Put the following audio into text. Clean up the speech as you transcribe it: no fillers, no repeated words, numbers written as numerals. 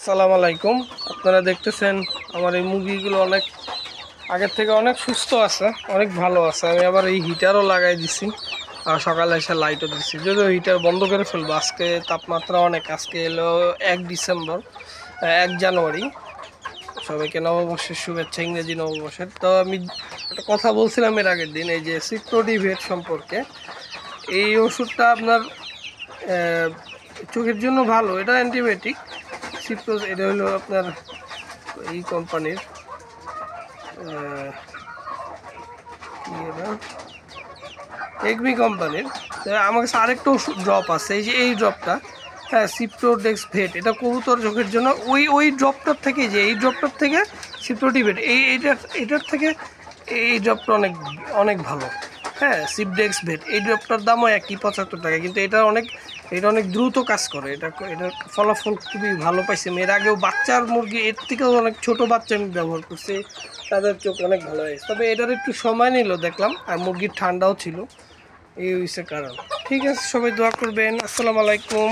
আসসালামু আলাইকুম। আপনারা দেখতেছেন আমার এই মুরগিগুলো অনেক আগের থেকে অনেক সুস্থ আছে, অনেক ভালো আছে। আমি আবার এই হিটারও লাগাই দিছি আর সকালে এসে লাইটও দিচ্ছি, যদিও হিটার বন্ধ করে ফেলবো। আজকে তাপমাত্রা অনেক, আজকে এলো 1 ডিসেম্বর, 1 জানুয়ারি। সবাইকে নববর্ষের শুভেচ্ছা, ইংরেজি নববর্ষের। তো আমি একটা কথা বলছিলাম এর আগের দিন, এই যে সিপ্রোডিভেট সম্পর্কে। এই ওষুধটা আপনার চোখের জন্য ভালো, এটা অ্যান্টিবায়োটিক। সিপ্রোজ এটা হলো আপনার এই কোম্পানির, কি এটা, এগ্রি কোম্পানির। আমার কাছে আরেকটা ওষুধ ড্রপ আছে, এই যে এই ড্রপটা, হ্যাঁ, সিপ্রোডেক্স ভেট। এটা কবুতর চোখের জন্য। ওই ড্রপটার থেকে, যে এই ড্রপটার থেকে সিপ্রোডিভেট, এটার থেকে এই ড্রপটা অনেক অনেক ভালো। হ্যাঁ, সিপডেক্স ভেট, এই ড্রপটার দামও 1.75 টাকা, কিন্তু এটা অনেক দ্রুত কাজ করে। এটার ফলাফল খুবই ভালো পাইছি আমি। এর আগেও বাচ্চার মুরগি, এর থেকেও অনেক ছোট বাচ্চা আমি ব্যবহার করছি, তাদের চোখ অনেক ভালো হয়েছে। তবে এটার একটু সময় নিল দেখলাম, আর মুরগির ঠান্ডাও ছিল, এই হচ্ছে কারণ। ঠিক আছে, সবাই দোয়া করবেন। আসসালামু আলাইকুম।